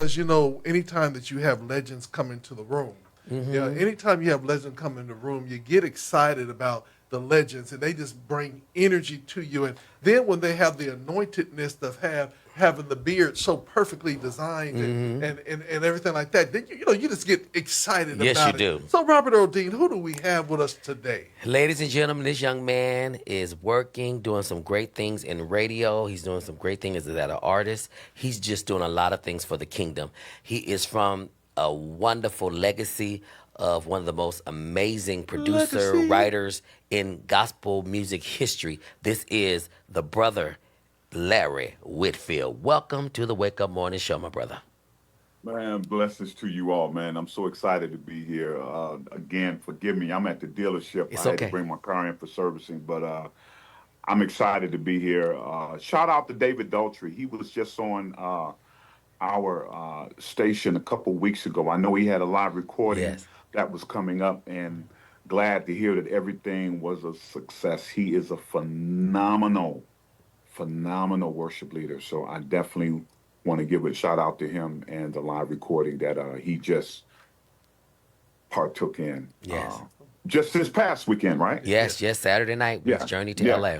Because you know, anytime that you have legends come into the room, yeah, anytime you have legends come in the room, you get excited about the legends, and they just bring energy to you. And then when they have the anointedness of having the beard so perfectly designed and everything like that, then you know you just get excited Yes, you about it. do. So Robert Earl Dean, who do we have with us today? Ladies and gentlemen, this young man is working, doing some great things in radio. He's doing some great things as an artist. He's just doing a lot of things for the kingdom. He is from a wonderful legacy of one of the most amazing producer, Legacy. writers in gospel music history. This is the brother, Larry Whitfield. Welcome to the Wake Up Morning Show, my brother. Man, blessings to you all, man. I'm so excited to be here. Again, forgive me. I'm at the dealership. It's I had to okay. bring my car in for servicing, but I'm excited to be here. Shout out to David Daltrey. He was just on our station a couple weeks ago. I know he had a live recording Yes. that was coming up, and glad to hear that everything was a success. He is a phenomenal worship leader. So I definitely want to give a shout out to him and the live recording that he just partook in. Yes. Just this past weekend, right? Yes, yes. Saturday night, his Yeah, journey to yeah, LA.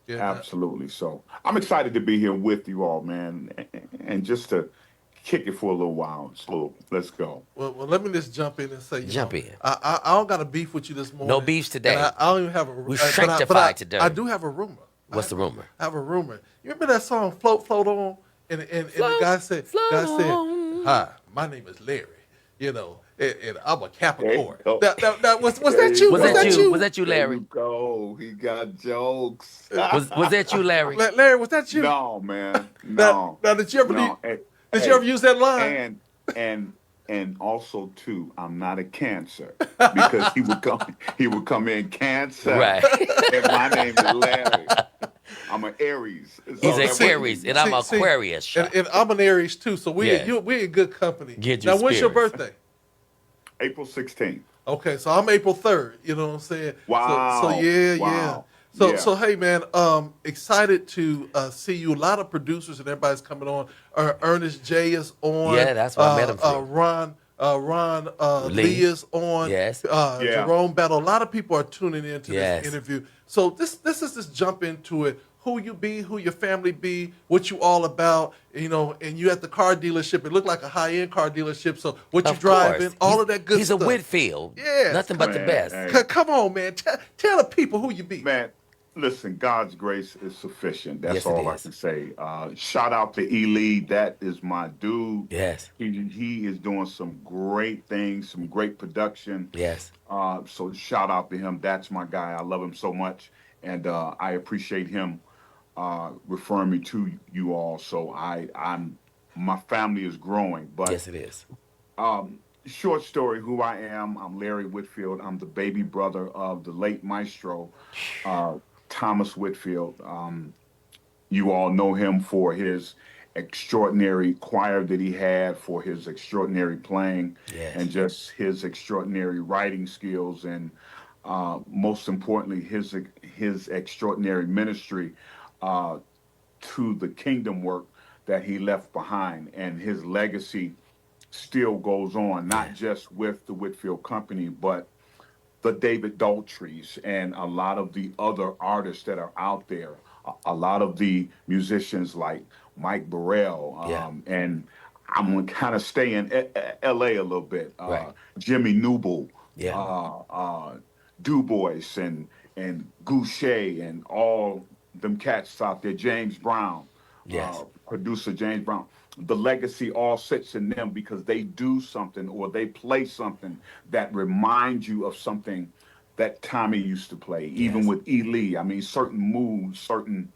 Yeah. absolutely. So I'm excited to be here with you all, man, and just to kick it for a little while. So let's go. Well, let me just jump in and say, you Jump know, in. I don't got a beef with you this morning. No beefs And today. I don't even have a. We but sanctified today. I do have a rumor. What's the rumor? I have a rumor. You remember that song "Float, Float On"? And the guy said, Float on. "Hi, my name is Larry. You know, and I'm a There you Capricorn." go. Was There that you you? Was go. that you? Was that you, There Larry? you go. He got jokes. Was that you, Larry? Larry, was that you? No, man. Now, No. did you ever No. did you ever use that line? And and also too, I'm not a Cancer because he would come in Cancer, Right. and my name is Larry. I'm an Aries. He's So an that Aries, wasn't- and I'm Aquarius. And I'm an Aries too, so Yes. we're in good company. Get Now, your when's your spirits. birthday? April 16th. Okay, so I'm April 3rd. You know what I'm saying? So Wow. yeah, yeah. Wow. So Yeah. so hey man, excited to see you. A lot of producers and everybody's coming on. Ernest J is on. Yeah, that's where I met him from. Ron Lee. Lee is on. Yes. Yeah. Jerome Battle. A lot of people are tuning into Yes. this interview. So this is just jump into it. Who you be, who your family be, what you all about, you know, and you at the car dealership. It looked like a high-end car dealership. So what you Of driving, course. all of that good He's stuff. a Whitfield. Yeah. Nothing but the Man, best. hey. Come on, man. Tell the people who you be. Man, listen, God's grace is sufficient. That's Yes, it all I is. can say. Shout out to Ely. That is my dude. Yes. He is doing some great things, some great production. Yes. So shout out to him. That's my guy. I love him so much, and I appreciate him referring me to you all. So I'm my family is growing. But Yes, it is. short story, who I am. I'm Larry Whitfield. I'm the baby brother of the late maestro, uh, Thomas Whitfield. You all know him for his extraordinary choir that he had, for his extraordinary playing, Yes. and just his extraordinary writing skills, and most importantly, his extraordinary ministry uh, to the kingdom work that he left behind, and his legacy still goes on, not Yes. just with the Whitfield Company, but the David Daltrys and a lot of the other artists that are out there. A lot of the musicians like Mike Burrell, Yeah. and I'm gonna kind of stay in L.A. a little bit. Right. Jimmy Newble, Yeah. Du Bois, and Goucher, and all them cats out there. James Brown, Yes. producer James Brown. The legacy all sits in them because they do something or they play something that reminds you of something that Tommy used to play. Even Yes. with Ely, I mean, certain moves, certain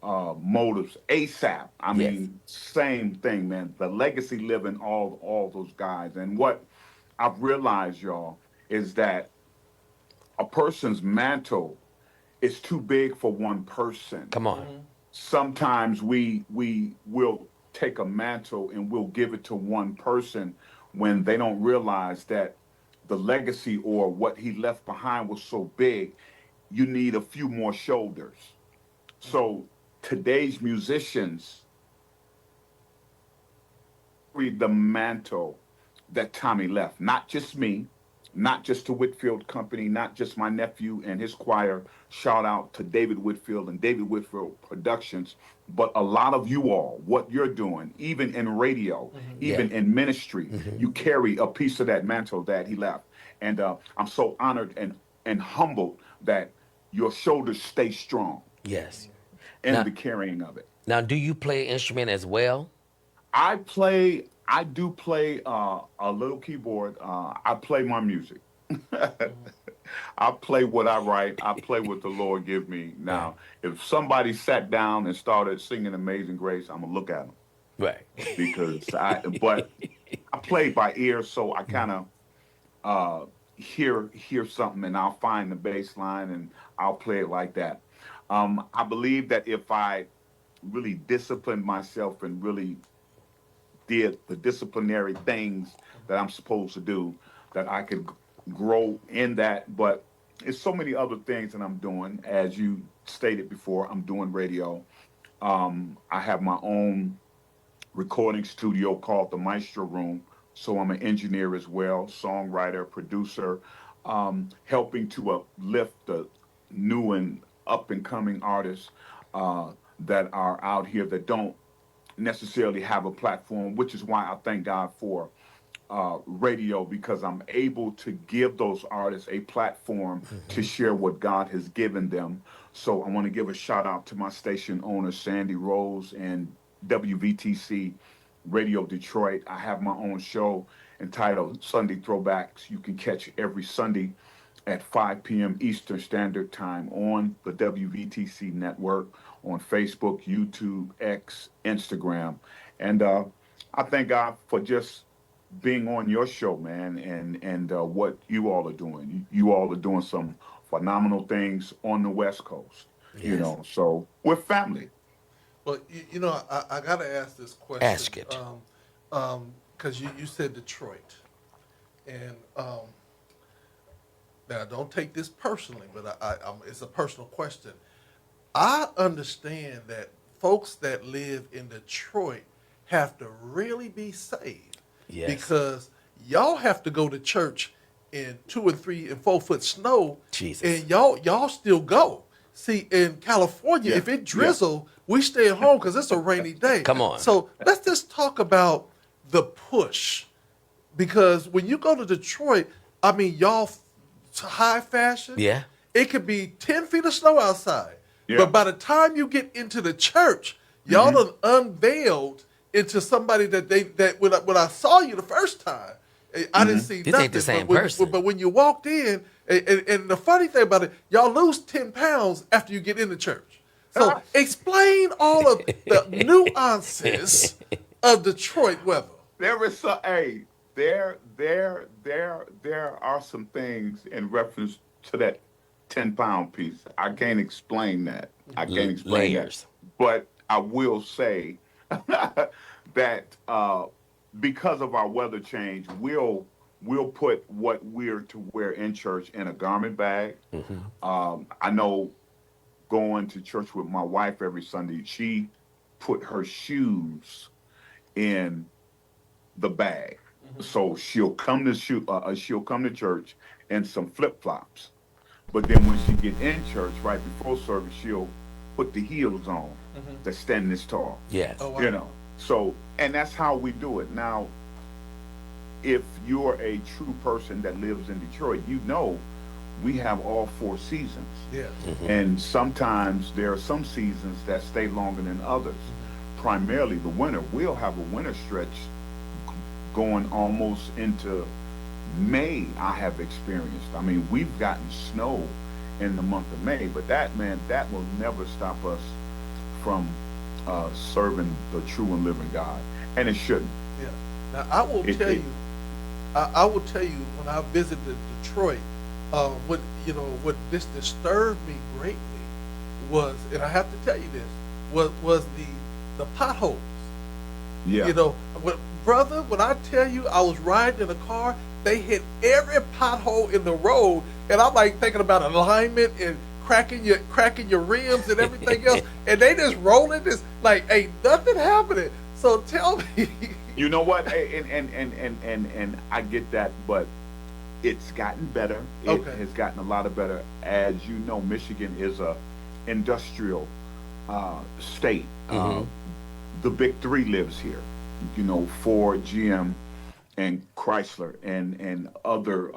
motives. ASAP, I Yes. mean, same thing, man. The legacy live in all those guys. And what I've realized, y'all, is that a person's mantle is too big for one person. Come on. Sometimes we will take a mantle and we'll give it to one person when they don't realize that the legacy or what he left behind was so big. You need a few more shoulders. So today's musicians the mantle that Tommy left. Not just me, not just the Whitfield Company, not just my nephew and his choir. Shout out to David Whitfield and David Whitfield Productions, but a lot of you all, what you're doing, even in radio, Yeah. even in ministry, you carry a piece of that mantle that he left. And I'm so honored and humbled that your shoulders stay strong Yes. in Now, the carrying of it. now, do you play instrument as well? I do play a little keyboard. I play my music. I play what I write. I play what the Lord give me. Right. Now, if somebody sat down and started singing Amazing Grace, I'm gonna look at them Right. but I play by ear, so I kind of hear something and I'll find the bass line and I'll play it like that. I believe that if I really disciplined myself and really did the disciplinary things that I'm supposed to do, that I could grow in that. But it's so many other things that I'm doing. As you stated before, I'm doing radio. I have my own recording studio called the Maestro Room. So I'm an engineer as well, songwriter, producer, helping to uplift the new and up and coming artists that are out here that don't necessarily have a platform, which is why I thank God for radio, because I'm able to give those artists a platform to share what God has given them. So I want to give a shout out to my station owner, Sandy Rose, and WVTC Radio Detroit. I have my own show entitled Sunday Throwbacks. You can catch every Sunday at 5 p.m. Eastern Standard Time on the WVTC network, on Facebook, YouTube, X, Instagram. And I thank God for just being on your show, man, and what you all are doing. You all are doing some phenomenal things on the West Coast, you Yes. know, so we're family. Well, I got to ask this question. Ask it. Because you said Detroit. And now, don't take this personally, but it's a personal question. I understand that folks that live in Detroit have to really be saved. Yes. Because y'all have to go to church in 2 and 3 and 4 foot snow. Jesus. And y'all still go. See, in California, Yeah. if it drizzle, we stay at home because it's a rainy day. Come on. So let's just talk about the push. Because when you go to Detroit, I mean, y'all high fashion. Yeah. It could be 10 feet of snow outside. Yeah. But by the time you get into the church, y'all done unveiled into somebody that when I saw you the first time, I didn't see This nothing. ain't the same but person. But when you walked in, and the funny thing about it, y'all lose 10 pounds after you get in the church. So explain all of the nuances of Detroit weather. There is there are some things in reference to that 10-pound piece. I can't explain that. I can't explain Layers. that. But I will say that because of our weather change, we'll put what we're to wear in church in a garment bag. I know going to church with my wife every Sunday, she put her shoes in the bag. So she'll come to church in some flip flops, but then when she get in church right before service, she'll put the heels on that stand this tall. Yes. Oh, wow. You know, so and that's how we do it. Now, if you're a true person that lives in Detroit, you know we have all 4 seasons. Yeah. And sometimes there are some seasons that stay longer than others. Primarily the winter. We'll have a winter stretch going almost into May. I have experienced. I mean, we've gotten snow in the month of May, but that will never stop us from serving the true and living God, and it shouldn't. Yeah. Now I will tell you when I visited Detroit, what this disturbed me greatly was, and I have to tell you this, was the potholes. Yeah. You know, brother, when I tell you I was riding in a car, they hit every pothole in the road, and I'm like thinking about alignment and cracking your rims and everything else, and they just rolling this like ain't nothing happening. So tell me, You know what? And I get that, but it's gotten better. It Okay. has gotten a lot of better. As you know, Michigan is a industrial state. The big three lives here. You know, Ford, GM, and Chrysler, and other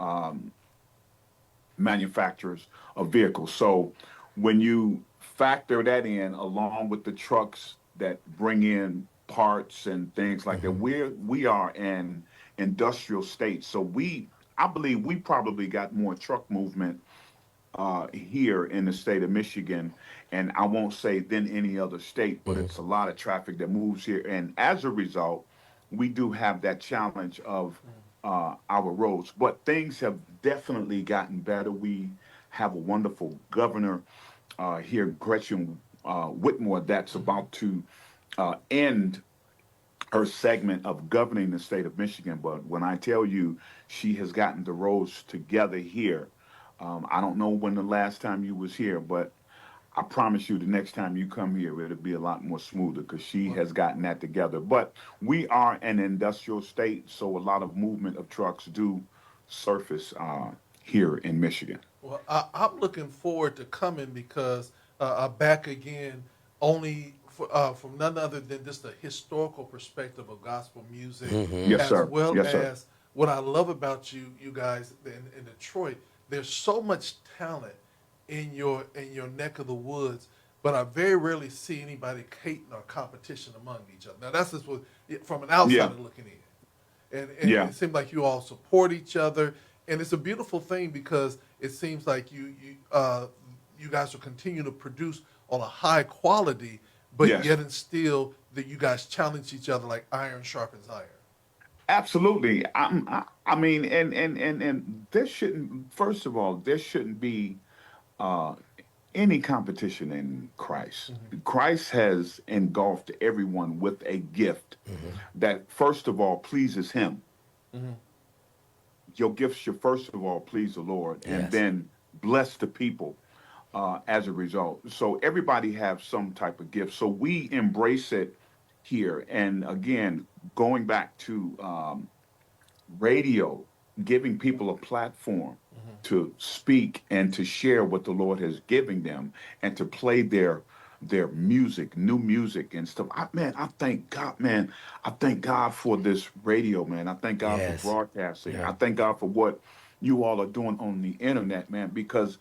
manufacturers of vehicles. So when you factor that in, along with the trucks that bring in parts and things like that, we are an industrial state. So I believe we probably got more truck movement here in the state of Michigan, and I won't say than any other state, but it's a lot of traffic that moves here, and as a result, we do have that challenge of our roads. But things have definitely gotten better. We have a wonderful governor here, Gretchen Whitmore, that's about to end her segment of governing the state of Michigan. But when I tell you she has gotten the roads together here, I don't know when the last time you was here, but I promise you the next time you come here, it'll be a lot more smoother because she has gotten that together. But we are an industrial state, so a lot of movement of trucks do surface here in Michigan. Well, I'm looking forward to coming because I'm back again only from none other than just a historical perspective of gospel music, Yes, as sir. well Yes, sir. as what I love about you guys in Detroit. There's so much talent in your neck of the woods, but I very rarely see anybody hating or competition among each other. Now that's just what, from an Yeah. outsider looking in, and Yeah. it seems like you all support each other, and it's a beautiful thing because it seems like you guys will continue to produce on a high quality, but Yes. yet and still that you guys challenge each other like iron sharpens iron. Absolutely. I mean, and there shouldn't. First of all, there shouldn't be uh, any competition in Christ. Christ has engulfed everyone with a gift that, first of all, pleases Him. Mm-hmm. Your gift should first of all please the Lord, and Yes. then bless the people as a result. So everybody have some type of gift. So we embrace it here. And again, going back to radio, giving people a platform to speak and to share what the Lord has given them and to play their music, new music and stuff. Man, I thank God, man. I thank God for this radio, man. I thank God for Yes. broadcasting. Yeah. I thank God for what you all are doing on the internet, man, because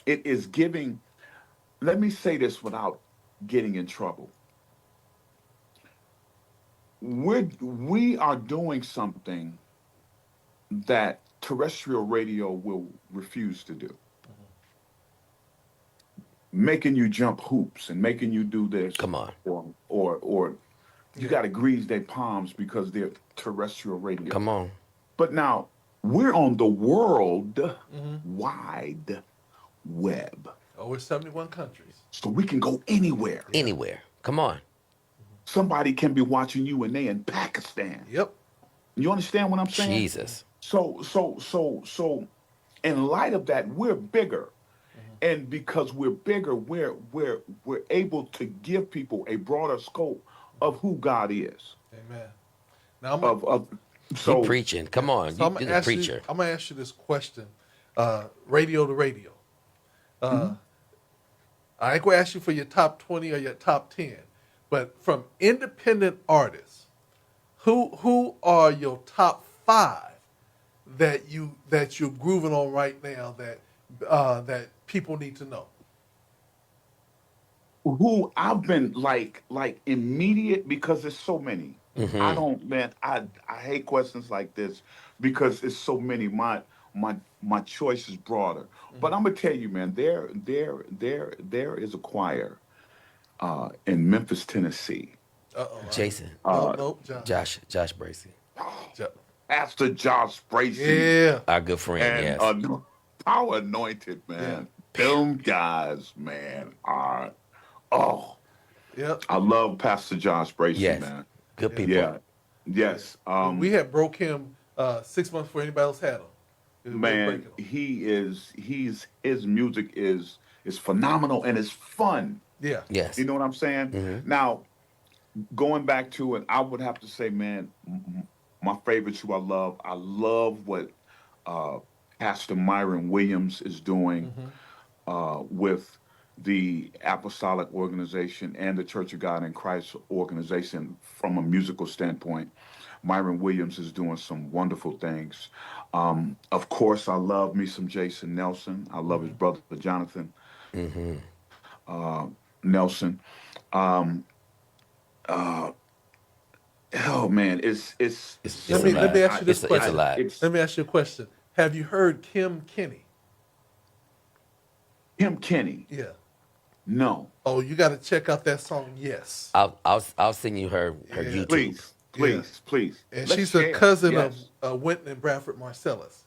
it is giving, let me say this without getting in trouble. We are doing something that terrestrial radio will refuse to do, making you jump hoops and making you do this, Come on. or you Yeah. got to grease their palms because they're terrestrial radio. Come on. But now we're on the world Mm-hmm. wide web, Over 71 countries. so we can go anywhere. Yeah. Anywhere. Come on. Somebody can be watching you and they in Pakistan. Yep. You understand what I'm saying? Jesus. So in light of that, we're bigger. Mm-hmm. And because we're bigger, we're able to give people a broader scope of who God is. Amen. Now Of You so preaching. Come on. so You're the preacher. I'm gonna ask you this question, radio to radio. Uh, Mhm. I ain't gonna ask you for your top 20 or your top 10, but from independent artists, who are your top 5 that you're grooving on right now that people need to know? who I've been like immediate because there's so many. I Mm-hmm. don't man, I hate questions like this because it's so many. My choice is broader. But I'm gonna tell you, man, there is a choir in Memphis, Tennessee. Jason. No, Uh no, Josh. Josh Bracy. Jo- Pastor Josh Bracy yeah, Our good friend. and Yes. Power Anointed, yeah, man. Them guys, man, are oh, yeah. I love Pastor Josh Bracy, Yes. man. Good Yeah. people. Yeah, yes. We had broke him 6 months before anybody else had him. We were Man, breaking him. his music is phenomenal and it's fun. Yeah. You Yes. know what I'm saying? Mm-hmm. Now, going back to it, I would have to say, man, my favorites who I love what uh, Pastor Myron Williams is doing Hmm. with the Apostolic Organization and the Church of God in Christ organization from a musical standpoint. Myron Williams is doing some wonderful things. Of course, I love me some Jason Nelson. I love his Hmm. brother Jonathan Mm-hmm. Nelson. Um, uh, oh man, It's Let a me let lot. me ask you this It's a question. lot. it's Let me ask you a question. Have you heard Kim Kenny? Kim Kenny. Yeah. No, Oh, you got to check out that song. Yes. I'll send you her Yeah. YouTube. please, Yeah. please, please. And Let's she's a share. cousin of Yes. Wynton and Bradford Marcellus.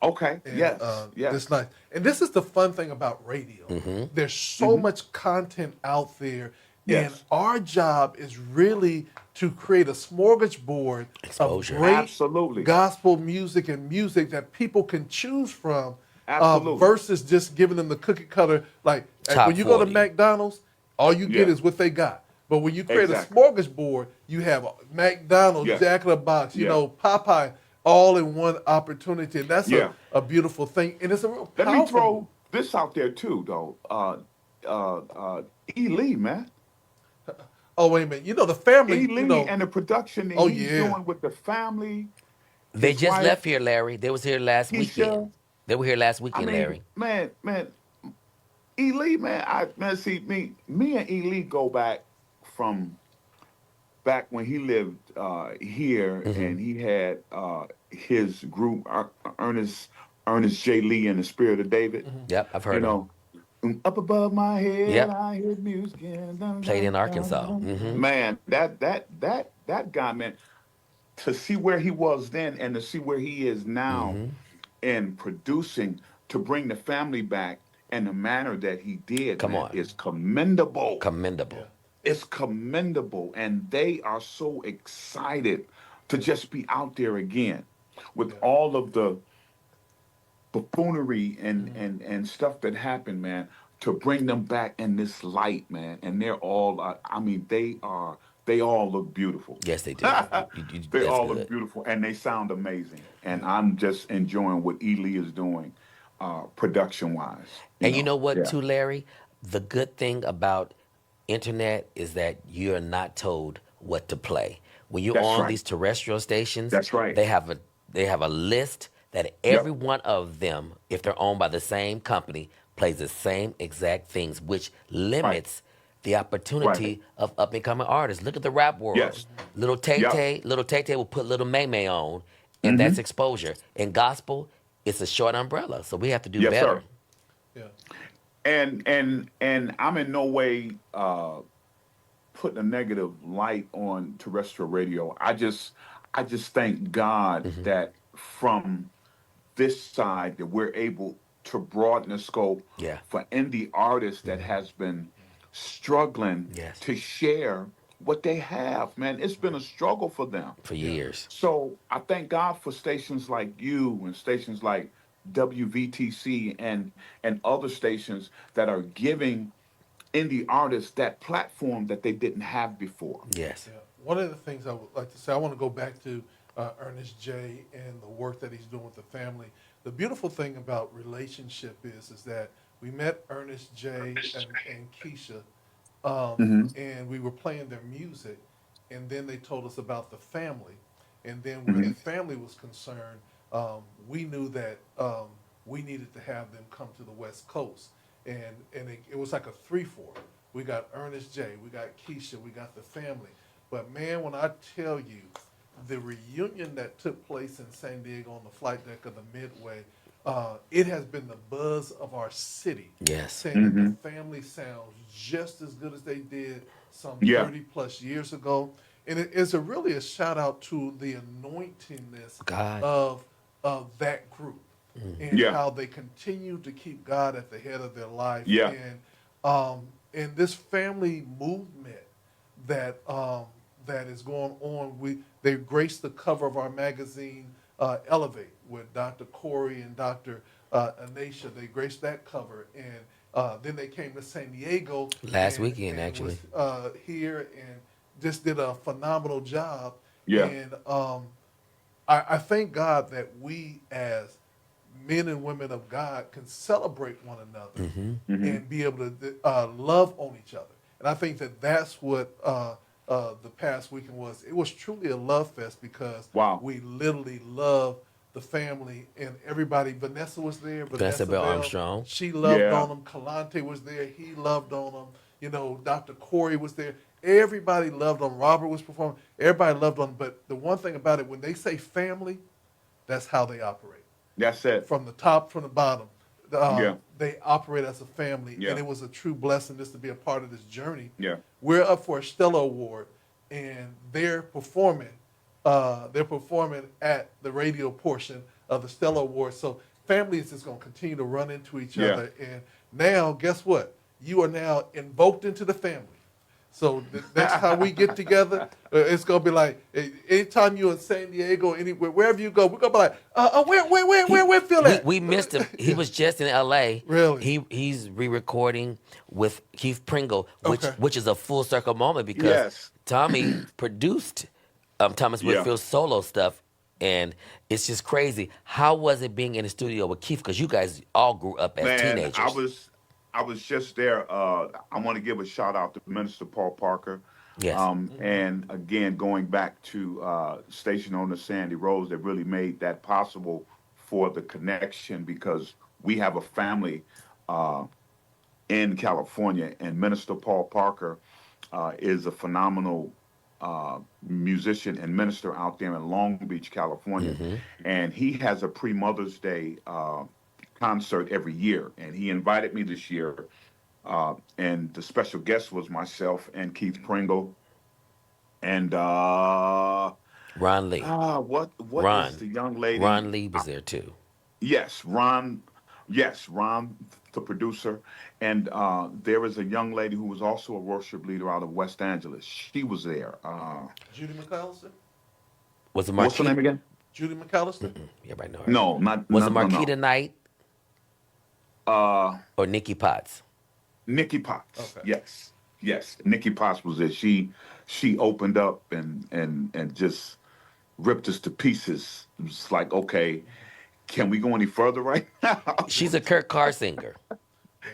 Okay. And Yes. this Yes. night, and this is the fun thing about radio. Mm-hmm. There's so Hmm. much content out there, and Yes. our job is really to create a smorgasbord of Exposure. great Absolutely. gospel music and music that people can choose from, Absolutely. versus just giving them the cookie cutter. Like Top when you go to 40. McDonald's, all you get Yeah. is what they got. But when you create a Exactly. smorgasbord, you have McDonald's, Yeah. Jack in the Box, Yeah. Popeye, all in one opportunity. And that's Yeah. a beautiful thing. And it's a real Let me powerful move. throw this out there too, though. Uh, uh, E. Lee, man. Oh, wait a minute. The family, E. Lee and the production that oh, he's yeah. doing with the family, They his just wife, left here, Larry. They was here last weekend. Keisha. They were here last I weekend, mean, Larry. man, E. Lee, man. See me and E. Lee go from back when he lived here Mm-hmm. and he had his group Ernest J. Lee and the Spirit of David. Hmm. Yep, I've You heard them. know, up above my head, Yep, I hear music. Dun, played in dun, Arkansas. dun. Mm-hmm. Man, that guy, man, to see where he was then and to see where he is now Mm-hmm. in producing to bring the family back in the manner that he did, Come man, on, is commendable. Yeah. commendable. It's commendable, and they are so excited to just be out there again with Yeah. all of the buffoonery and Hmm. and stuff that happened, man, to bring them back in this light, man. And they're all, I mean, they all look beautiful. Yes, they do. They That's all look good. beautiful, and they sound amazing. And Yeah. I'm just enjoying what Ely is doing, production wise. And you know what, Yeah, too, Larry? The good thing about internet is that you're not told what to play. When you're that's on right. these terrestrial stations, That's right. they have a list that every Yep. one of them, if they're owned by the same company, plays the same exact things, which Right. limits the Right. opportunity of up and coming artists. Look at the rap world. Yes. Yep. Little Tay Tay will put Little May May on, and that's Hmm. exposure. In gospel, it's a short umbrella, so we have to do Yes, better. sir. Yeah. And I'm in no way putting a negative light on terrestrial radio. I just thank God Hmm. that from this side that we're able to broaden the scope Yeah. for indie artists that Hmm. has been struggling Yes. to share what they have. Man, it's been a struggle for them. For Yeah. years. So I thank God for stations like you and stations like WVTC and other stations that are giving indie artists that platform that they didn't have before. Yes. Yeah. One of the things I would like to say, I want to go back to Ernest J. and the work that he's doing with the family. The beautiful thing about relationship is that we met Ernest J. and Keisha, Hmm. and we were playing their music, and then they told us about the family, and then where the Hmm. family was concerned, we knew that we needed to have them come to the West Coast, and it was like a 3-4. We got Ernest J, we got Keisha, we got the family, but man, when I tell you, the reunion that took place in San Diego on the flight deck of the Midway, it has been the buzz of our city, Yes. saying that the Hmm. family sounds just as good as they did some Yeah. 30 plus years ago. And it is really a shout out to the anointingness God. of, that group and Yeah. how they continue to keep God at the head of their life. Yeah. And this family movement that is going on. They graced the cover of our magazine, Elevate, with Dr. Corey and Dr. Anisha. They graced that cover, and then they came to San Diego Last and weekend, was actually. here, and just did a phenomenal job. Yeah. And I thank God that we as men and women of God can celebrate one another Hmm. and be able to love on each other. And I think that that's what the past weekend was. It was truly a love fest because Wow. we literally love the family and everybody. Vanessa was there. Vanessa Vanessa Bell Bell, Armstrong. she loved Yeah. on them. Kalante was there. He loved on them. You know, Dr. Corey was there. Everybody loved on. Robert was performing. Everybody loved on. But the one thing about it, when they say family, that's how they operate That's it. from the top, from the bottom. Yeah. They operate as a family, and Yeah. it was a true blessing just to be a part of this journey. Yeah. We're up for a Stella Award, and they're performing. They're performing at the radio portion of the Stella Award. So family is just going to continue to run into each Yeah. other. And now, guess what? You are now invoked into the family. So the next time we get together, it's gonna be like anytime you're in San Diego, anywhere, wherever you go, we're gonna be like, where Phil at? We missed him. He was just in L.A. Really? He's re-recording with Keith Pringle, Okay. which is a full circle moment because Yes. Tommy produced Thomas Yeah. Whitfield's solo stuff, and it's just crazy. How was it being in the studio with Keith? Because you guys all grew up as Man, teenagers. I was just there. I want to give a shout out to Minister Paul Parker. Yes. And again, going back to station owner Sandy Rose, that really made that possible for the connection because we have a family uh, in California, and Minister Paul Parker is a phenomenal musician and minister out there in Long Beach, California, and he has a pre-Mother's Day concert every year, and he invited me this year, and the special guest was myself and Keith Pringle, and Ron Lee. what is Ron. the young lady? Ron Lee was there too. Yes, Ron. Yes, Ron, the producer, and there is a young lady who was also a worship leader out of West Angeles. She was there. Judy McAllister? Was it What's her Marquita? name again? Judy McAllister? Everybody know her. No, not Was no it no Marquita no. Knight Uh, or Nikki Potts? Nikki Potts. Okay. Yes, yes. Nikki Potts was there. She opened up and just ripped us to pieces. It was like, okay, can we go any further right now? She's a Kurt Carr singer.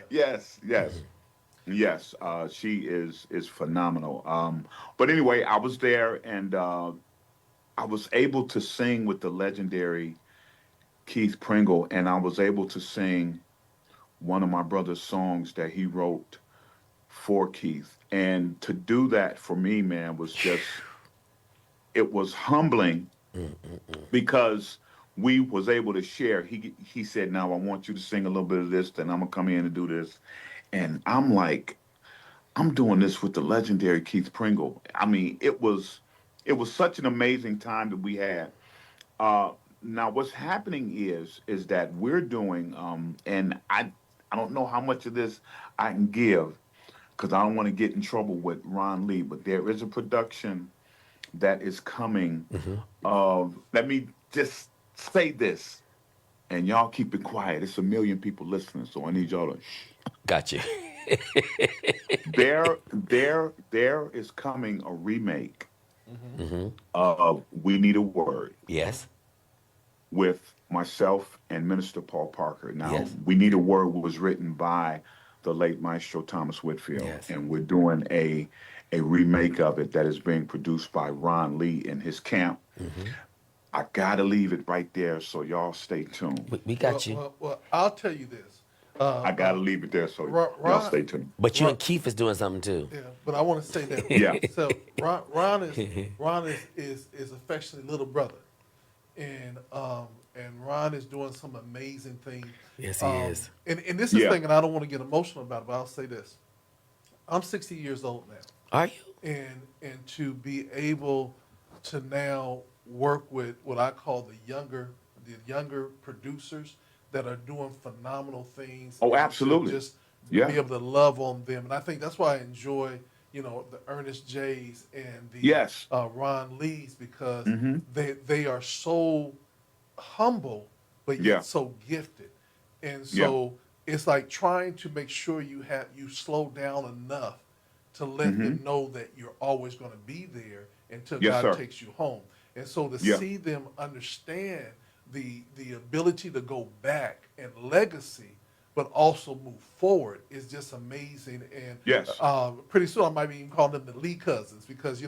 Yes, yes. Yes, she is phenomenal. But anyway, I was there and I was able to sing with the legendary Keith Pringle, and I was able to sing one of my brother's songs that he wrote for Keith. And to do that for me, man, was just it was humbling because we was able to share. He said, "Now I want you to sing a little bit of this, then I'm gonna come in and do this." And I'm like, I'm doing this with the legendary Keith Pringle. I mean, it was such an amazing time that we had. Uh, Now, what's happening is that we're doing, and I don't know how much of this I can give because I don't want to get in trouble with Ron Lee, but there is a production that is coming. Of let me just say this, and y'all keep it quiet. It's a million people listening, so I need y'all to. Got you. There is coming a remake of "We Need a Word" Yes. with myself and Minister Paul Parker. Now, Yes. "We Need a Word" was written by the late Maestro Thomas Whitfield, Yes. and we're doing a remake of it that is being produced by Ron Lee in his camp. I gotta leave it right there, so y'all stay tuned. We got you. Well, I'll tell you this. I gotta leave it there, so y'all Ron, stay tuned. But you Ron, and Keith is doing something too. yeah, but I want to say that. Yeah. So Ron is affectionately little brother, and Ron is doing some amazing things. Yes, he is. And this is Yeah. the thing, and I don't want to get emotional about it, but I'll say this: I'm 60 years old now. Are you? And to be able to now work with what I call the younger producers that are doing phenomenal things. Oh, and to absolutely. just Yeah. be able to love on them, and I think that's why I enjoy the Ernest J's and the Yes. Ron Lees because Mm-hmm. they are so humble but yet Yeah. so gifted, and so it's like trying to make sure you slow down enough to let them know that you're always going to be there until Yes, God sir. takes you home. And so to Yeah. see them understand the ability to go back and legacy, but also move forward is just amazing. And Yes. pretty soon I might be even calling them the Lee cousins because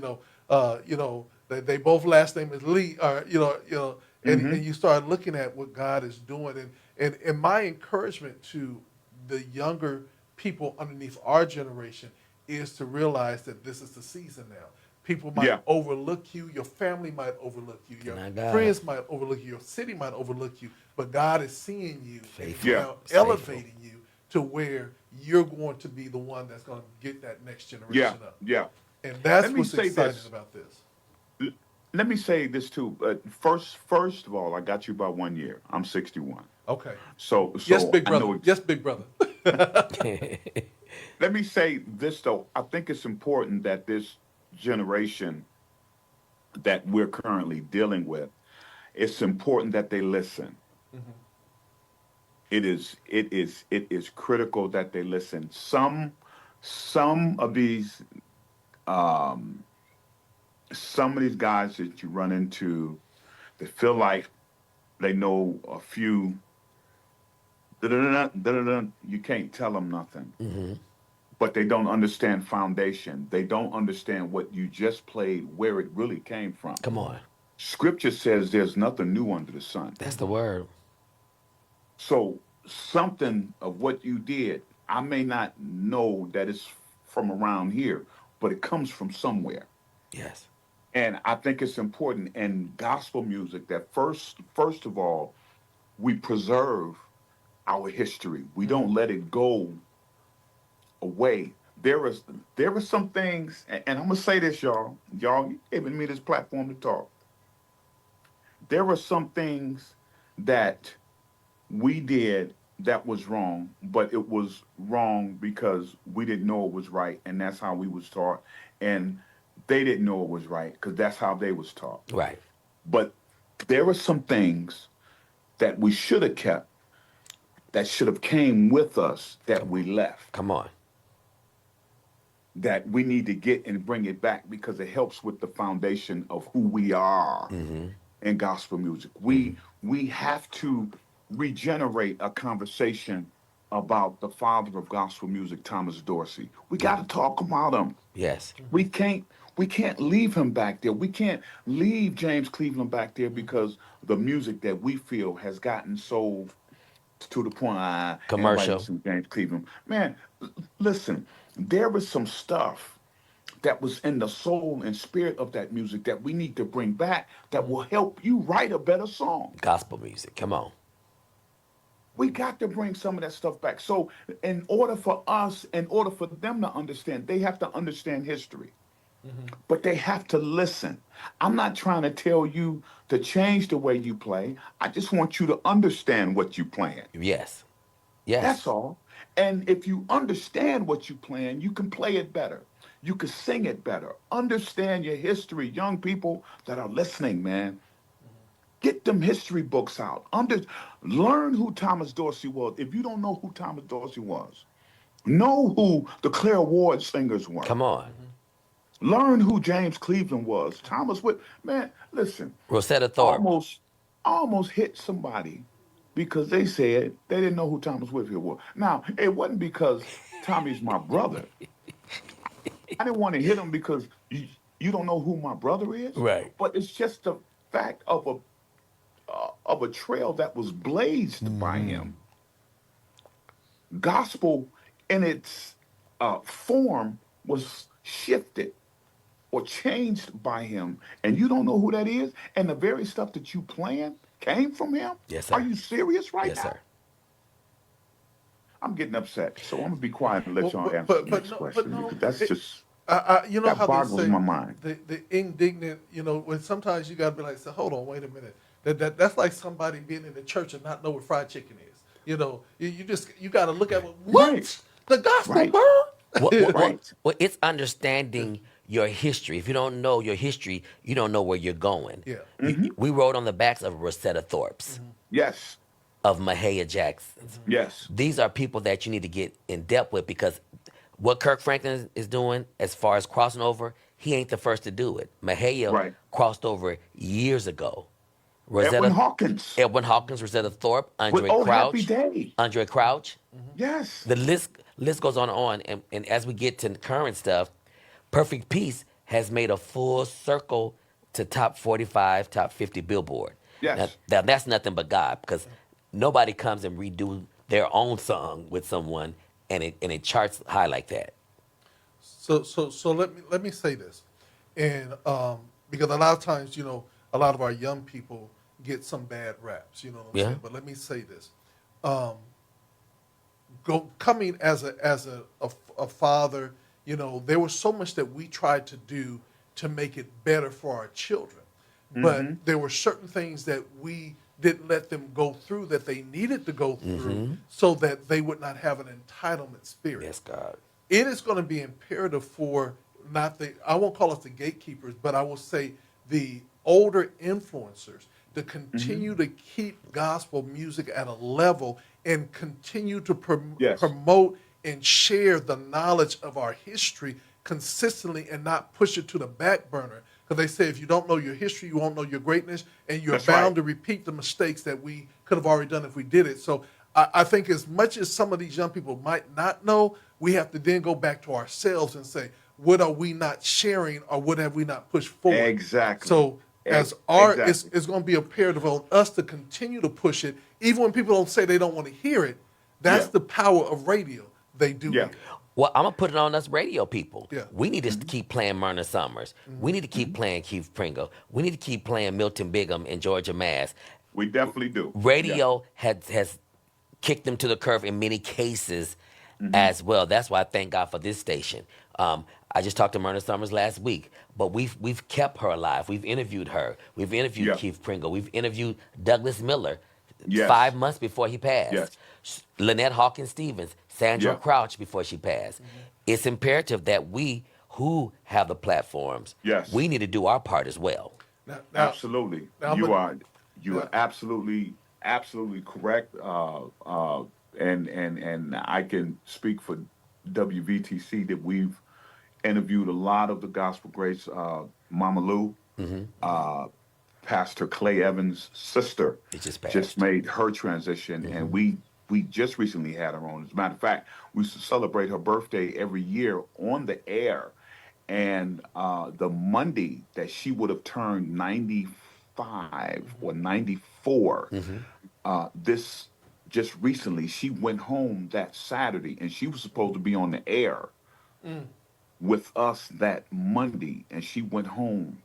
they both last name is Lee. And you start looking at what God is doing, and my encouragement to the younger people underneath our generation is to realize that this is the season now. People might Yeah. overlook you. Your family might overlook you. Your My God. friends might overlook you. Your city might overlook you. But God is seeing you and He's Faithful. Yeah. now He's faithful. elevating you to where you're going to be the one that's going to get that next Yeah. generation up. Yeah. And Let that's me what's say exciting this. about this. L- Let me say this too. First of all, I got you by 1 year. I'm 61. Okay. So, Yes, so big I brother. know. Yes, big brother. Let me say this though. I think it's important that this generation that we're currently dealing with, it's important that they listen. It is critical that they listen. Some of these um, some of these guys that you run into, they feel like they know a few. Da-da-da-da, da-da-da, you can't tell them nothing, but they don't understand foundation. They don't understand what you just played, where it really came from. Come on. Scripture says there's nothing new under the sun. That's the word. So something of what you did, I may not know that it's from around here, but it comes from somewhere. Yes. And I think it's important in gospel music that first of all, we preserve our history. We don't let it go away. There are some things, and I'm gonna say this, y'all. Y'all giving me this platform to talk. There are some things that we did that was wrong, but it was wrong because we didn't know it was right, and that's how we was taught. And they didn't know it was right because that's how they was taught. Right. But there are some things that we should have kept, that should have came with us, that Come on. we left, Come on. that we need to get and bring it back because it helps with the foundation of who we are in gospel music. We have to regenerate a conversation about the father of gospel music, Thomas Dorsey. We got to talk about him. Yes. We can't leave him back there. We can't leave James Cleveland back there because the music that we feel has gotten so to the point, ain't nobody Commercial. listen to James Cleveland. Man, listen, there was some stuff that was in the soul and spirit of that music that we need to bring back that will help you write a better song. Gospel music. Come on. We got to bring some of that stuff back. So, in order for them to understand, they have to understand history, but they have to listen. I'm not trying to tell you to change the way you play. I just want you to understand what you're playing. Yes. Yes. That's all. And if you understand what you're playing, you can play it better. You can sing it better. Understand your history. Young people that are listening, man, get them history books out. Learn who Thomas Dorsey was. If you don't know who Thomas Dorsey was, know who the Clare Ward singers were. Come on. Learn who James Cleveland was. Thomas Whit. Man, listen. Rosetta Thorpe. Almost, almost hit somebody because they said they didn't know who Thomas Whitfield was. Now, it wasn't because Tommy's my brother. I didn't want to hit him because you don't know who my brother is. Right. But it's just the fact of a trail that was blazed by him. Gospel in its form was shifted or changed by him, and you don't know who that is, and the very stuff that you playing came from him. Yes, Are sir. you serious right Yes, now? sir. I'm getting upset, so I'm gonna be quiet and let Well, y'all answer but the but next no, but question no. because that's It, just you know that how they boggles say my mind. the indignant. You know, when sometimes you got to be like, say, hold on, wait a minute. That's like somebody being in the church and not know what fried chicken is. You know, you got to look at Right, what the gospel right, bird. Well, well, well, right. well, it's understanding your history. If you don't know your history, you don't know where you're going. Yeah. We rode on the backs of Rosetta Thorpe's, Yes, of Mahalia Jackson's. yes, These are people that you need to get in depth with because What Kirk Franklin is doing as far as crossing over, he ain't the first to do it. Mahaya Right. crossed over years ago. Edwin Rosetta, Hawkins Edwin Hawkins, Rosetta Thorpe, with Oh Happy Day. Andre Crouch. Yes. The list goes on and on. And as we get to the current stuff, Perfect Peace has made a full circle to top 45, top 50 Billboard. Yes. Now that's nothing but God, because nobody comes and redo their own song with someone and it charts high like that. So let me say this, and because a lot of times, a lot of our young people get some bad raps, you know what I'm Yeah. saying. But let me say this, um, go coming as a father, there was so much that we tried to do to make it better for our children, but Mm-hmm. there were certain things that we didn't let them go through that they needed to go through Mm-hmm. so that they would not have an entitlement spirit. Yes, God. It is going to be imperative for not the, I won't call us the gatekeepers, but I will say the older influencers to Mm-hmm. continue to keep gospel music at a level and continue to Yes. promote and share the knowledge of our history consistently and not push it to the back burner. Because they say if you don't know your history, you won't know your greatness, and you're That's right. bound to repeat the mistakes that we could have already done if we did it. So I think as much as some of these young people might not know, we have to then go back to ourselves and say, what are we not sharing or what have we not pushed forward? Exactly. So as art, Exactly. it's going to be imperative on us to continue to push it, even when people don't say they don't want to hear it. That's Yeah. the power of radio. They do Yeah. hear it. Well, I'm gonna put it on us radio people. Yeah. We need to Mm-hmm. keep playing Myrna Summers. We need to keep Mm-hmm. playing Keith Pringle. We need to keep playing Milton Bigham and Georgia Mass. We definitely do. Yeah. Radio has kicked them to the curve in many cases Mm-hmm. as well. That's why I thank God for this station. I just talked to Myrna Summers last week, but we've kept her alive. We've interviewed her. We've interviewed Yeah. Keith Pringle. We've interviewed Douglas Miller Yes. 5 months before he passed. Yes. Lynette Hawkins Stevens, Sandra Yeah. Crouch before she passed. It's imperative that we who have the platforms, Yes. we need to do our part as well. Now, Absolutely. now I'm You gonna, are you now, are absolutely correct. And I can speak for WVTC that we've interviewed a lot of the gospel greats. Mama Lou, uh, Pastor Clay Evans' sister, It just just passed. made her transition, and we just recently had her on. As a matter of fact, we used to celebrate her birthday every year on the air, and the Monday that she would have turned 95 or 94, this just recently she went home that Saturday, and she was supposed to be on the air with us that Monday, and she went home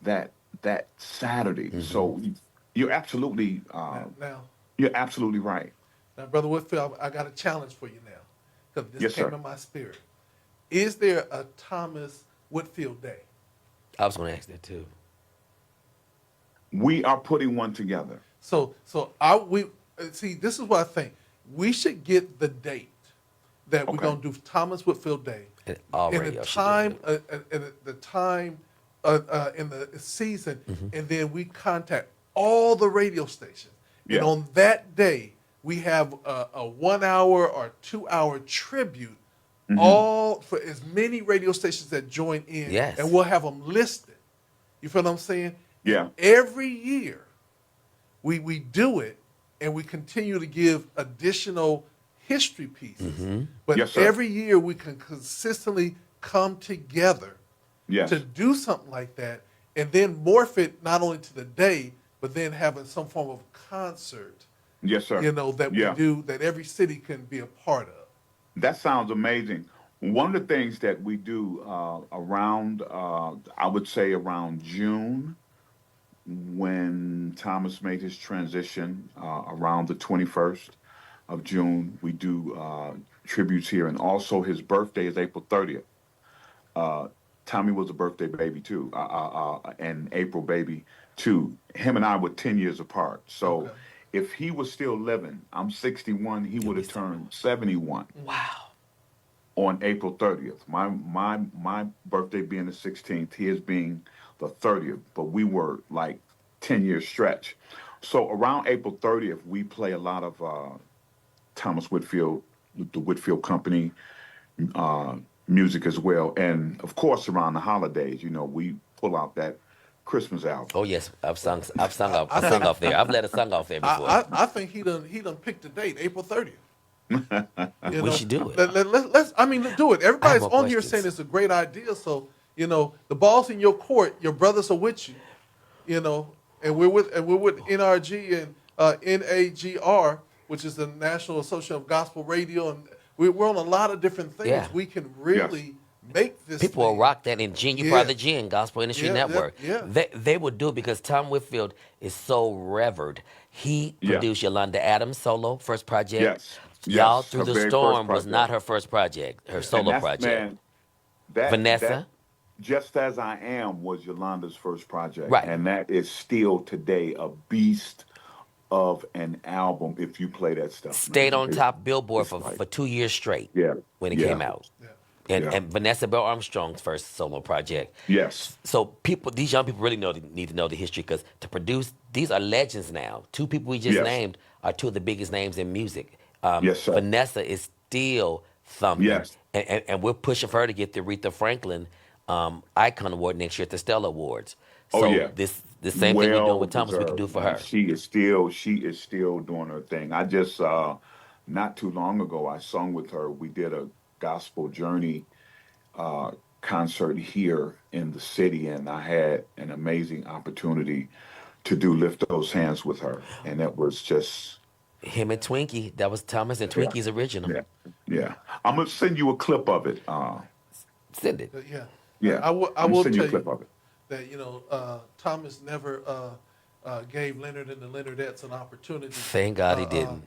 that that Saturday. So you're absolutely now, now, you're absolutely right. now, Brother Whitfield, I got a challenge for you now because this Yes, came sir. in my spirit. Is there a Thomas Whitfield Day? I was going to ask that too. We are putting one together. So see. This is what I think. We should get the date that we're Okay. going to do Thomas Whitfield Day, And all in the radio should do it. time, in the season, and then we contact all the radio stations, and Yeah. on that day we have a 1 hour or 2 hour tribute, Hmm. all for as many radio stations that join in, Yes. and we'll have them listed. You feel what I'm saying? And Yeah. every year we do it, and we continue to give additional history pieces. But Yes, sir. every year we can consistently come together Yes. to do something like that, and then morph it not only to the day, but then having some form of concert, Yes, sir. that we Yeah. do that every city can be a part of. That sounds amazing. One of the things that we do around, I would say around June, when Thomas made his transition, around the 21st of June, we do tributes here. And also his birthday is April 30th. Uh, Tommy was a birthday baby too, and April baby too. Him and I were 10 years apart. So Okay. if he was still living, I'm 61, he He'll would be have turned 71 Wow. on April 30th. My birthday being the 16th, his being the 30th, but we were like 10 years stretch. So around April 30th, we play a lot of Thomas Whitfield, the Whitfield Company, uh, music as well. And of course, around the holidays, you know, we pull out that Christmas album. Oh yes, I I've sung think off there. I've let a song off there before. I think he done picked the date, April 30th. You We know, should do it. let's I mean do it. I have Everybody's more on here saying questions. it's a great idea. So you know the ball's in your court. Your brothers are with you. You know, and we're with NRG and NAGR, which is the National Association of Gospel Radio, and we're on a lot of different Yeah. things. We can Yes. really make this People will thing. rock that in Gin. You part of Yeah, the Gin Gospel Industry yeah, yeah, Network. yeah. They would do it because Tom Whitfield is so revered. He Yeah. produced Yolanda Adams' solo first project. Yes. Y'all Yes. Through Her the very first Storm was not project. her first project, her And solo that's, project. man, that Vanessa, Just As I Am was Yolanda's first project. right. And that is still today a beast of an album if you play that stuff, Stayed man. on top Billboard It's for, like, for 2 years straight yeah, when it yeah, came out. Yeah. And yeah. and Vanessa Bell Armstrong's first solo project. Yes. So people, these young people really need to know the history because to produce these are legends now. Two people we just Yes. named are two of the biggest names in music. Yes, sir. Vanessa is still thumping, Yes. and we're pushing for her to get the Aretha Franklin Icon Award next year at the Stella Awards. Oh So yeah. this the same thing we're doing Well with Thomas, we can do deserved, for man. her. She is still doing her thing. I just not too long ago I sung with her. We did a gospel journey uh concert here in the city, and I had an amazing opportunity to do Lift Those Hands with her. And that was just Him and Twinkie, that was Thomas and yeah, Twinkie's original. yeah, yeah. I'm gonna send you a clip of it. Send it. Yeah. Yeah. I I'm gonna will send you tell a clip you of it. that Thomas never gave Leonard and the Leonardettes an opportunity Thank God he uh, didn't.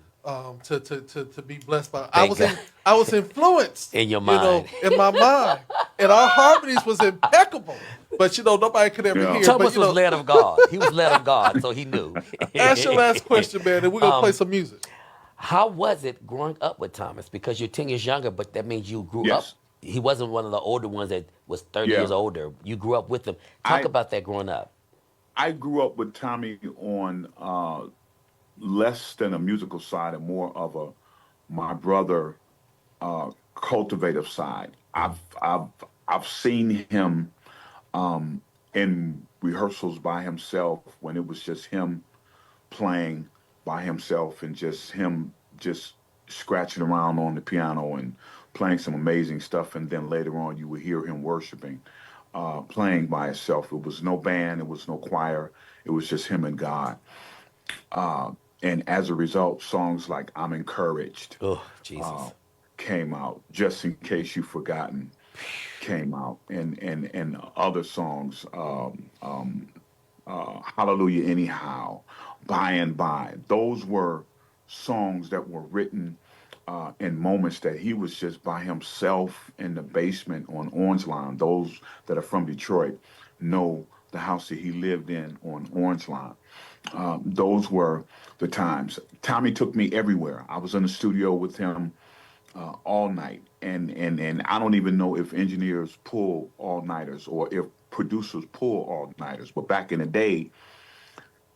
to be blessed by. Thank God. I was influenced In your mind. in my mind, and our harmonies was impeccable. But nobody could ever Yeah. hear. But Thomas was led of God. He was led of God, so he knew. ask your last question, man, and we're gonna play some music. How was it growing up with Thomas? Because you're 10 years younger, but that means you grew up. Yes. He wasn't one of the older ones that was 30 Yeah. years older. You grew up with him. Talk I about that growing up. I grew up with Tommy on less than a musical side and more of a my brother cultivative side. I've seen him in rehearsals by himself when it was just him playing by himself and just him just scratching around on the piano and playing some amazing stuff. And then later on, you would hear him worshiping, playing by himself. It was no band, it was no choir, it was just him and God. And as a result, songs like I'm Encouraged Oh, uh, Jesus. came out, Just in Case You've Forgotten came out, and other songs, Hallelujah Anyhow, By and By. Those were songs that were written in moments that he was just by himself in the basement on Orange Line. Those that are from Detroit know the house that he lived in on Orange Line. Those were the times. Tommy took me everywhere. I was in the studio with him all night, and I don't even know if engineers pull all nighters or if producers pull all nighters. But back in the day,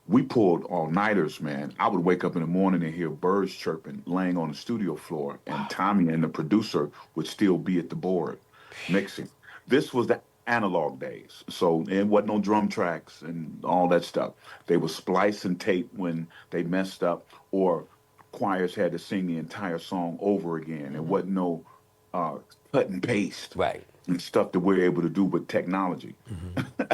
we pulled all nighters, man. I would wake up in the morning and hear birds chirping, laying on the studio floor, and Tommy and the producer would still be at the board mixing. This was the analog days, so it wasn't no drum tracks and all that stuff. They would splice and tape when they messed up, or choirs had to sing the entire song over again. It wasn't no uh, cut and paste Right. and stuff that we're able to do with technology,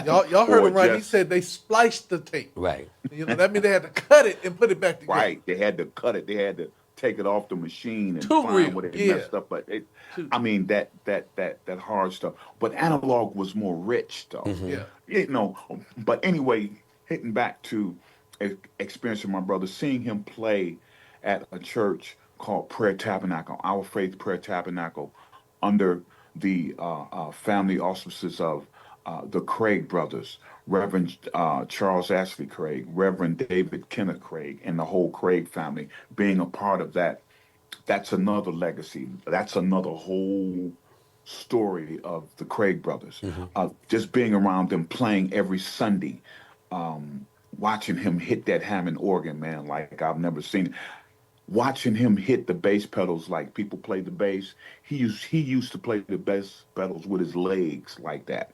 Y'all heard or him right. He just said they spliced the tape. Right. That means they had to cut it and put it back together. right. They had to cut it. They had to take it off the machine and Too find real. what they Yeah. messed up. But Too. I mean, that hard stuff. But analog was more rich, though. Yeah. You know. But anyway, hitting back to experiencing my brother, seeing him play at a church called Prayer Tabernacle, Our Faith Prayer Tabernacle, under the family auspices of the Craig brothers, Reverend Charles Ashley Craig, Reverend David Kenneth Craig, and the whole Craig family being a part of that. That's another legacy. That's another whole story of the Craig brothers. Just being around them, playing every Sunday, watching him hit that Hammond organ, man, like I've never seen it. watching him hit the bass pedals like people play the bass. He used to play the bass pedals with his legs like that.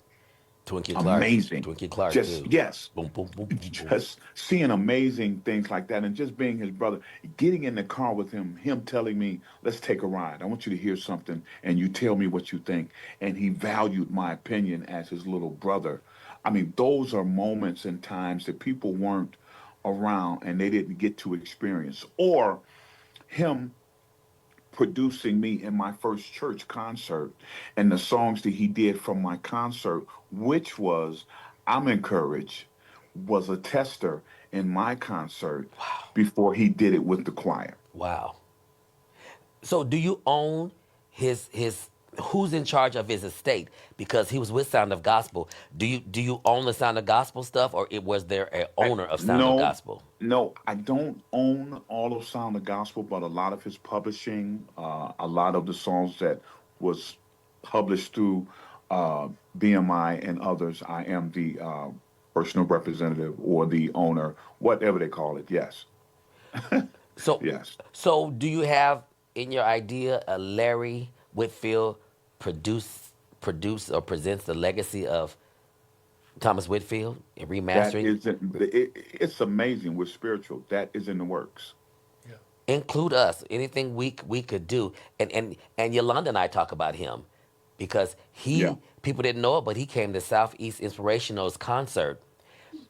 Twinkie Clark. Amazing. Twinkie Clark Just too. yes, Boom, boom, boom, boom, boom. just seeing amazing things like that, and just being his brother, getting in the car with him telling me, let's take a ride, I want you to hear something and you tell me what you think, and he valued my opinion as his little brother. I mean, those are moments and times that people weren't around and they didn't get to experience, or him producing me in my first church concert and the songs that he did from my concert, which was I'm Encouraged, was a tester in my concert before he did it with the choir. Wow. So do you own his who's in charge of his estate? Because he was with Sound of Gospel. Do you own the Sound of Gospel stuff, or was there a owner of Sound of No, Gospel? no, I don't own all of Sound of Gospel, but a lot of his publishing, a lot of the songs that was published through BMI and others, I am the personal representative or the owner, whatever they call it. Yes, So yes. so do you have in your idea a Larry Whitfield produce or presents the legacy of Thomas Whitfield in That remastering? isn't. It's amazing. We're spiritual. That is in the works. Yeah. Include us, anything we could do, and Yolanda and I talk about him because Yeah. he people didn't know it, but he came to Southeast Inspirational's concert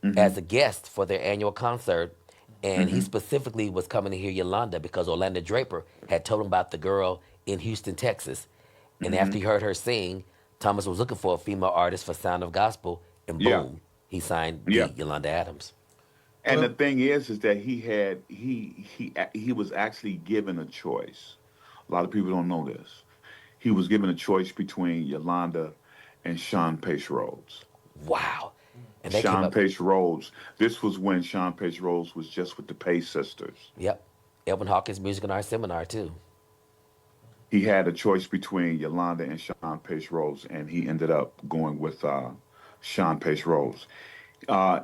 Mm-hmm. as a guest for their annual concert, and he Mm-hmm. specifically was coming to hear Yolanda because Orlando Draper had told him about the girl in Houston, Texas, and Mm-hmm. after he heard her sing, Thomas was looking for a female artist for Sound of Gospel, and Yeah. boom, he signed Yeah. the Yolanda Adams. And the Well, thing is that he was actually given a choice. A lot of people don't know this. He was given a choice between Yolanda and Sean Pace Rhodes. Wow, and they came Sean up. Pace Rhodes. This was when Sean Pace Rhodes was just with the Pace sisters. Yep, Elvin Hawkins Music and Art Seminar too. He had a choice between Yolanda and Sean Pace Rhodes, and he ended up going with Sean Pace Rhodes.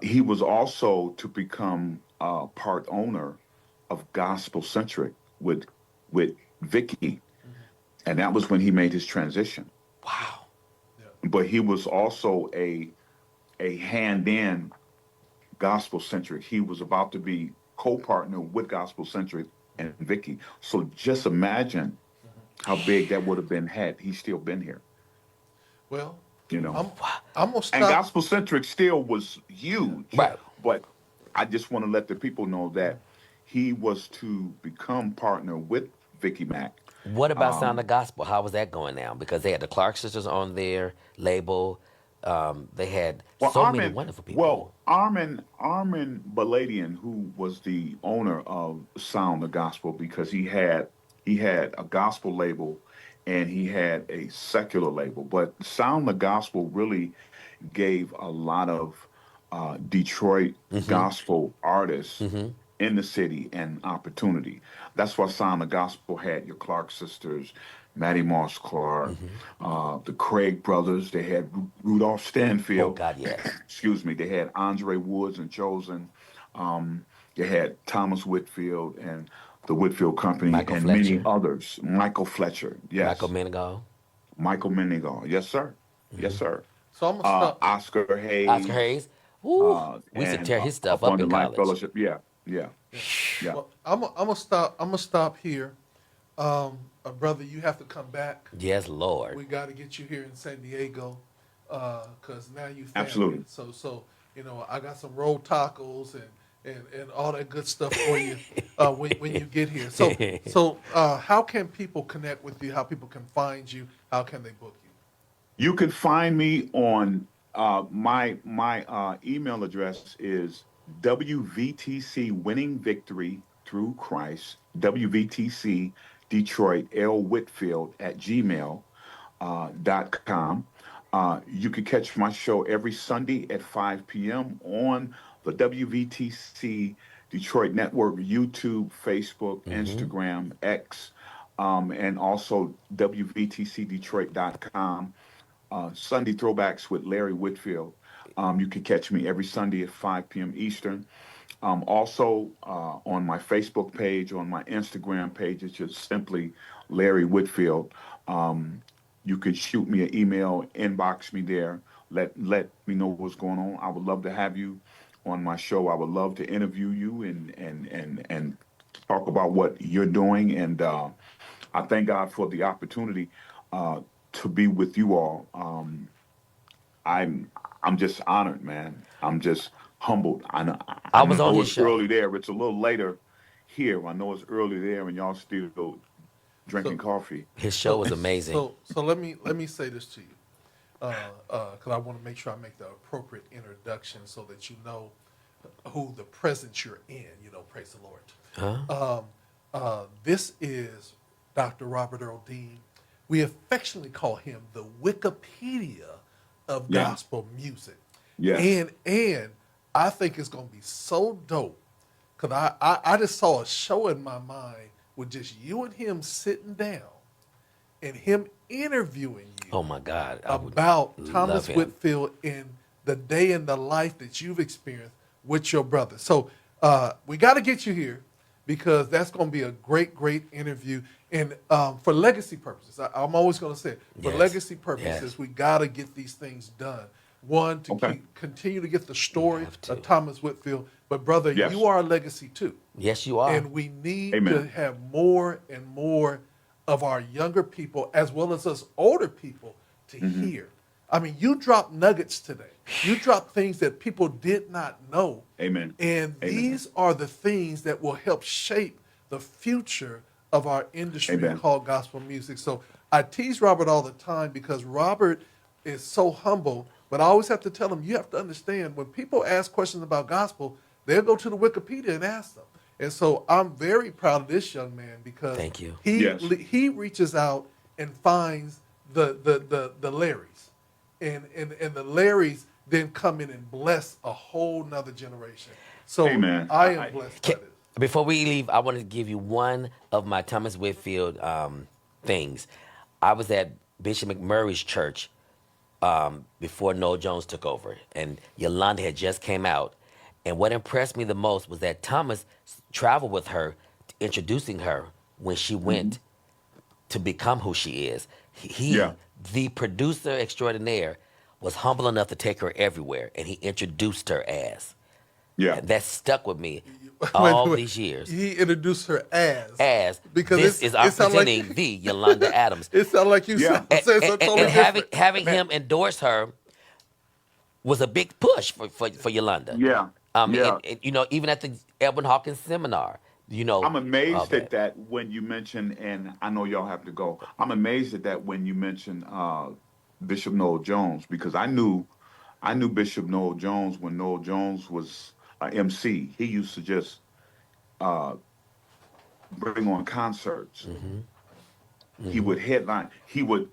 He was also to become part owner of Gospel Centric with Vicky, and that was when he made his transition. Wow. yeah. But he was also a hand in Gospel Centric. He was about to be co-partner with Gospel Centric and Vicky. So just imagine how big that would have been had he still been here. Well, You know, I'm I'm gonna and stop. Gospel Centric still was huge, Right. but I just want to let the people know that he was to become partner with Vicky Mack. What about Sound Um, of Gospel? How was that going now? Because they had the Clark sisters on their label. They had well, so many wonderful people. Armin Baladian, who was the owner of Sound the Gospel, because he had a gospel label and he had a secular label, but Sound the Gospel really gave a lot of Detroit Mm-hmm. gospel artists Mm-hmm. in the city and opportunity. That's why Sound of Gospel had your Clark sisters, Mattie Moss Clark, Mm-hmm. the Craig brothers. They had Rudolph Oh Stanfield. God, yes. Excuse me. They had Andre Woods and Chosen. They had Thomas Whitfield and the Whitfield Company Michael and many Fletcher, others. Michael Fletcher. Michael Yes. Menegal, Michael Minigal. Yes, sir. Yes, sir. So I'm gonna stop. Oscar Oscar Hayes, Hayes. Ooh, we used to and tear his stuff up in Abundant Life college. Fellowship. Yeah, yeah, Yeah. yeah. Well, I'm gonna stop. I'm gonna stop here. Brother, you have to come back. Yes, Lord. We got to get you here in San Diego, cause now you family. Absolutely. So I got some rolled tacos and all that good stuff for you when you get here. How can people connect with you? How people can find you? How can they book you? You can find me on my email address is WVTC Winning Victory Through Christ, WVTC Detroit L Whitfield at gmail .com. You can catch my show every Sunday at 5 p.m. on the WVTC Detroit Network, YouTube, Facebook, Mm-hmm. Instagram, X, and also WVTCDetroit.com. Sunday Throwbacks with Larry Whitfield. You can catch me every Sunday at 5 p.m. Eastern. Also, on my Facebook page, on my Instagram page, it's just simply Larry Whitfield. Um, you could shoot me an email, inbox me there, let me know what's going on. I would love to have you on my show. I would love to interview you and talk about what you're doing. And I thank God for the opportunity uh, to be with you all. I'm I'm just honored, man. I'm just humbled. I I was on know his it's show. early there. It's a little later here. I know it's early there, and y'all still drinking So, coffee. His show so, was amazing. so let me say this to you, because I want to make sure I make the appropriate introduction so that you know who the presence you're in. Praise the Lord. Huh? This is Dr. Robert Earl Dean. We affectionately call him the Wikipedia of Yeah. gospel music. Yes. And I think it's gonna be so dope because I just saw a show in my mind with just you and him sitting down and him interviewing you Oh my God, I would about love Thomas him. Whitfield and the day in the life that you've experienced with your brother. So we got to get you here because that's going to be a great, great interview. And for legacy purposes, I'm always going to say it, for Yes. legacy purposes, Yes. we got to get these things done. One, to Okay. continue to get the We story have to. of Thomas Whitfield. But brother, you Yes. are a legacy too. Yes, you are. And we need to Amen. have more and more of our younger people, as well as us older people, to Hmm. hear. I mean, you dropped nuggets today. You dropped things that people did not know. Amen. And Amen. these are the things that will help shape the future of our industry Amen. called gospel music. So I tease Robert all the time because Robert is so humble, but I always have to tell him, you have to understand when people ask questions about gospel, they'll go to the Wikipedia and ask them. And so I'm very proud of this young man because Thank you. Yes. he reaches out and finds the Larrys. And the Larrys then come in and bless a whole nother generation. So Amen. I am blessed by Ca- this. Before we leave, I want to give you one of my Thomas Whitfield things. I was at Bishop McMurray's church before Noel Jones took over, and Yolanda had just came out. And what impressed me the most was that Thomas traveled with her, introducing her when she Hmm. went to become who she is. Yeah. The producer extraordinaire, was humble enough to take her everywhere, and he introduced her as. Yeah. And that stuck with me Wait, all wait. these years. He introduced her as Because this is I'm it sound like presenting the Yolanda Adams, it sound like you Yeah. said something totally and having different. having Man. him endorse her was a big push for Yolanda. Yeah. Yeah. Even at the Edwin Hawkins seminar, I'm all amazed at that. that when you mention, and I know y'all have to go. I'm amazed at that when you mention Bishop Noel Jones because I knew Bishop Noel Jones when Noel Jones was a MC. He used to just uh, bring on concerts. Hmm. He Hmm. would headline. He would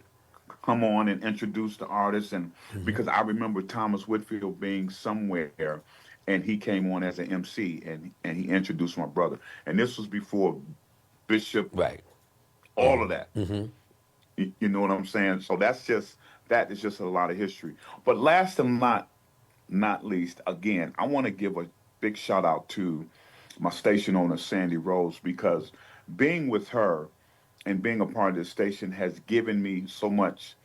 come on and introduce the artists, and Hmm. because I remember Thomas Whitfield being somewhere, and he came on as an MC, and he introduced my brother, and this was before Bishop, Right. all of that. Hmm. You know what I'm saying? So that is just a lot of history. But last and not least, again, I want to give a big shout out to my station owner Sandy Rose because being with her and being a part of this station has given me so much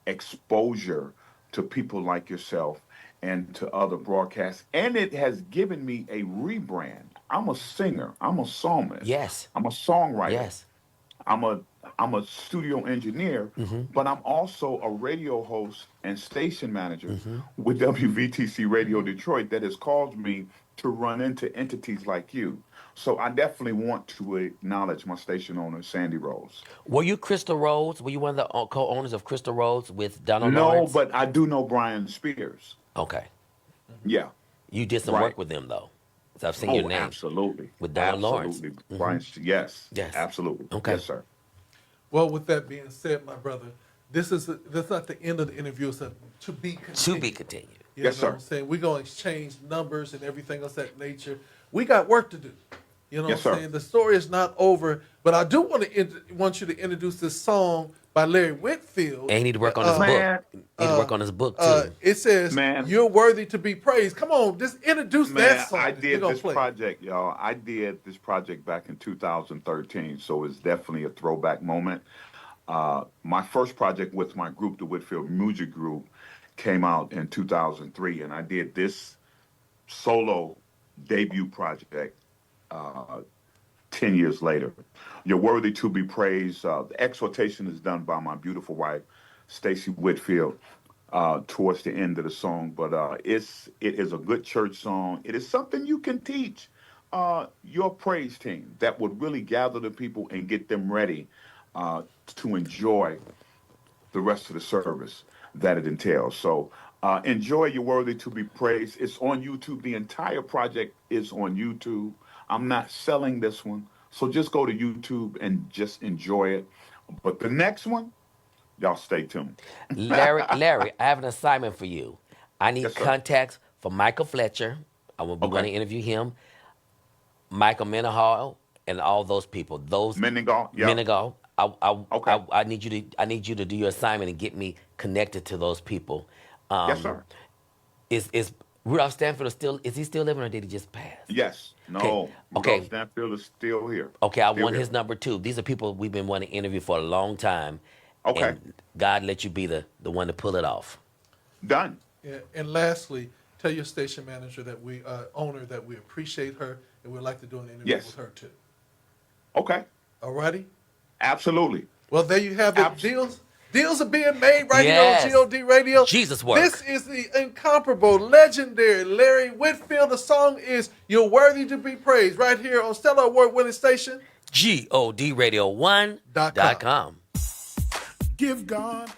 exposure to people like yourself and to other broadcasts, and it has given me a rebrand. I'm a singer. I'm a psalmist. Yes. I'm a songwriter. Yes. I'm a I'm a studio engineer, Hmm. but I'm also a radio host and station manager Hmm. with WVTC Radio Detroit that has caused me to run into entities like you. So I definitely want to acknowledge my station owner, Sandy Rose. Were you Crystal Rhodes? Were you one of the co-owners of Crystal Rhodes with Donald No, Lawrence? but I do know Brian Spears. Okay. Yeah, You did some right. work with them though. So I've seen your Oh, name absolutely. with Donald Lawrence. Absolutely. Hmm. Brian, yes, Yes. absolutely. Okay. Yes, sir. Well, with that being said, my brother, this is not the end of the interview. It's a to be To be continued. continued. You know Yes, what sir. I'm saying? We're going to exchange numbers and everything else that nature. We got work to do. You know Yes, what I'm sir. saying? The story is not over, but I do want you to introduce this song by Larry Whitfield. And he need to work on his book. Man, He need to work on his book too. It says, man, "You're worthy to be praised." Come on, just introduce that man, song I that you're did going this to play. project, y'all. I did this project back in 2013, so it's definitely a throwback moment. My first project with my group, the Whitfield Music Group, came out in 2003, and I did this solo debut project uh, 10 years later. You're worthy to be praised. The exhortation is done by my beautiful wife, Stacy Whitfield, towards the end of the song. But it is a good church song. It is something you can teach your praise team that would really gather the people and get them ready to enjoy the rest of the service that it entails. So enjoy You're Worthy to Be Praised. It's on YouTube. The entire project is on YouTube. I'm not selling this one. So just go to YouTube and just enjoy it. But the next one, y'all stay tuned. Larry, I have an assignment for you. I need Yes, sir. contacts for Michael Fletcher. We want Okay. to interview him. Michael Menahal and all those people. Those Mendengal, yeah. Menegal. Okay. I need you to do your assignment and get me connected to those people. Yes, Um, sir. is Rudolph Stanfield still, is he still living or did he just pass? Yes. Okay. No. Rudolph Okay. Stanfield is still here. Okay, I Still want here. his number too. These are people we've been wanting to interview for a long time. Okay. And God let you be the one to pull it off. Done. Yeah, and lastly, tell your station manager that owner that we appreciate her and we'd like to do an interview Yes. with her too. Okay. All righty? Absolutely. Well, there you have it. Abs- Deals are being made right Yes. here on GOD Radio. Jesus work. This is the incomparable, legendary Larry Whitfield. The song is "You're Worthy to Be Praised" right here on Stellar Award-winning station GODRadio1.com. .com. Give God